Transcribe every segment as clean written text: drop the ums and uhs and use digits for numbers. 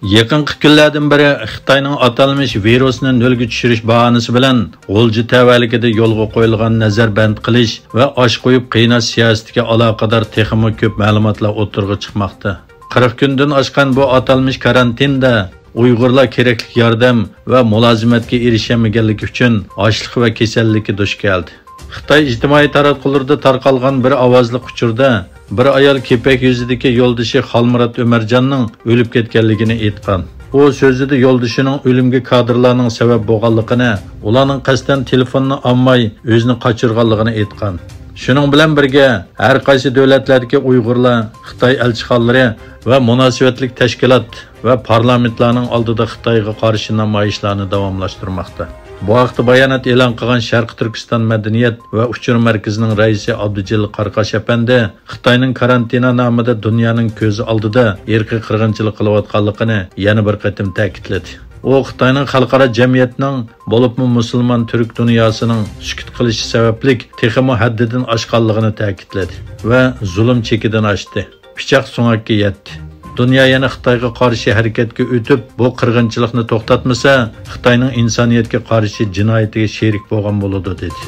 Yaqinqi kunlardan beri Xitoyning atalmish virusni nolga tushirish bahonasi bilan g'o'lji tavalligida yo'lga qo'yilgan nazarband qilish va osh qo'yib qiynash siyosatiga aloqador texmo ko'p ma'lumotlar o'tirg'i chiqmoqda. 40 kundan oshgan bu atalmish karantinda Uyg'urlar kerakli yordam va mulozimatga erishamaganligi uchun ochliq va kasallikka duch keldi. Xitoy ijtimoiy taratqularda tarqalgan bir ovozli uchurda bir ayol kepak yuzidagi yo'ldoshi Xalmurat Umarjonning o'lib ketganligini aytgan. U so'zida yo'ldoshining o'limga kadrlarning sabab bo'lganligini, ularning qasddan telefonni olmay o'zini qochirganligini aytgan. Shuning bilan birga har qaysi davlatlardagi Uyg'urlar Xitoy elchixonalari va munosabatlik tashkilot va parlamentlarning oldida Xitoyga qarshi namoyishlarni davomlashtirmoqda. Bu haqda bayonot e'lon qilgan Sharq Turkiston madaniyat va uchur markazining raisi Abdujil Qarqash apandi Xitoyning karantina nomida dunyoning ko'zi oldida irqiy qirg'inchilik qilayotganligini yana bir qatim ta'kidladi. U Xitoyning xalqaro jamiyatning bo'libmi musulmon turk dunyosining sukut qilishi sababli texmo haddidan oshganligini ta'kidladi va zulm chekidan oshdi. Pichoq so'ngakka yetdi. Dünya yana Xitoyga qarshi harakatga o'tib, bu qirg'inchilikni to'xtatmasa, Xitoyning insoniyatga qarshi jinoyatiga sherik bo'lgan bo'ladi dedi.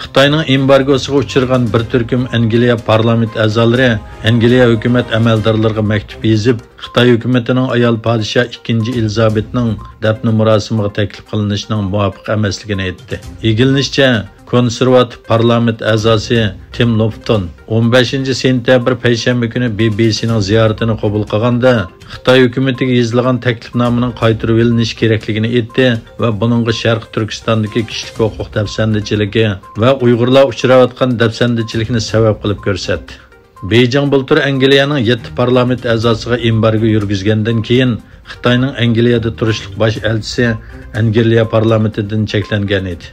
Xitoyning embargosiga uchirgan bir turkum Angliya parlament a'zolari Angliya hukumat amaldorlariga maktub yozib, Xitoy hukumatining ayol podshoh 2-Elizabetning dafn murosimiga taklif qilinishining muvofiq emasligini aytdi. Egilishicha, konservativ parlament a'zosi Tim Lofton 15 sentyabr payshanba kuni BBCning ziyoratini qabul qilganda Xitoy hukumatiga yozilgan taklifnomaning qaytarib olinishi kerakligini aytdi va buningga Sharq Turkistondagi kishilik huquq dafsandichiligi va Uyg'urlar uchrayotgan dafsandichilikni sabab qilib ko'rsatdi. Beijing bultur Angliyaning 7 parlament a'zosiga embargo yurgizgandan keyin Xitoyning Angliyada turishlik bosh elchisi Angliya parlamentidan cheklangan edi.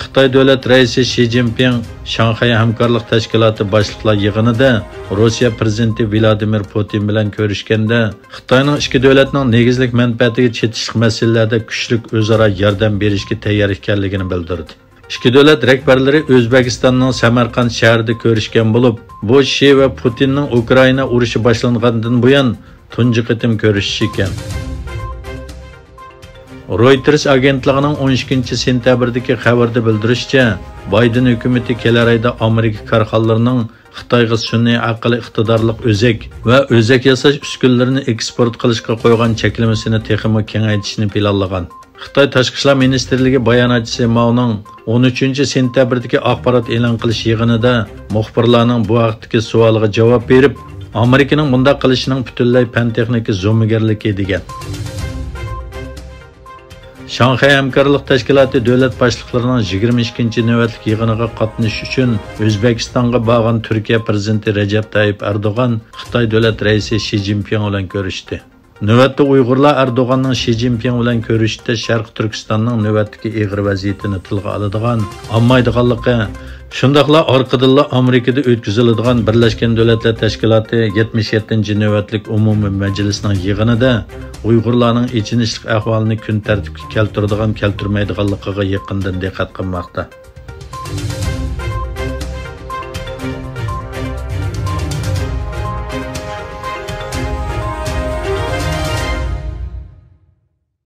Xitoy davlat raisi Xi Jinping Shanxay hamkorlik tashkiloti boshliqlar yig'inida Rossiya prezidenti Vladimir Putin bilan ko'rishganda Xitoyning ikki davlatning negizlik manfaatiga chetishlik masalalarida kuchli o'zaro yordam berishga tayyor ekanligini bildirdi. Ikki davlat rahbarlari O'zbekistonning Samarqand shahrida ko'rishgan bo'lib, bu Xi va Putinning Ukraina urushi boshlangandan buyon tunji qitim ko'rishishi ekan. Reuters agentligining 12 sentyabrdagi xabarda bildirishicha, Biden hukumati kelar oyda Amerika korxonalarining Xitoyga sun'iy aqlli iqtidorli o'zak va o'zak yasash uskunalarini eksport qilishga qo'ygan cheklamasini texmo kengaytirishni planlagan. Xitoy Tashqi ishlar ministrligi bayonotchisi Mao'ning 13 sentyabrdagi axborot e'lon qilish yig'inida muxbirlarning bu haqdagi savoliga javob berib, Amerikaning bunday qilishining butunlay fan texnika zo'migarligi degan. Shanxay hamkorlik tashkiloti davlat boshliqlarining 22-navbatlik yig'iniga qatnashish uchun O'zbekistonga borgan Turkiya prezidenti Recep Tayyip Erdo'g'an Xitoy davlat raisi Xi Jinping bilan ko'rishdi. Navbatda Uyg'urlar Erdo'g'anning Xi Jinping bilan ko'rishda Sharq Turkistonning navbatdagi ig'ir vaziyatini tilga oladigan, olmaydiganligi, shundaqla orqadilla Amerikada o'tkaziladigan Birlashgan Davlatlar Tashkiloti 77-navbatlik umumiy majlisining yig'inida Uyg'urlarning ichinishlik ahvolini kun tartibga keltiradigan keltirmaydiganligiga yaqindan diqqat qilmoqda.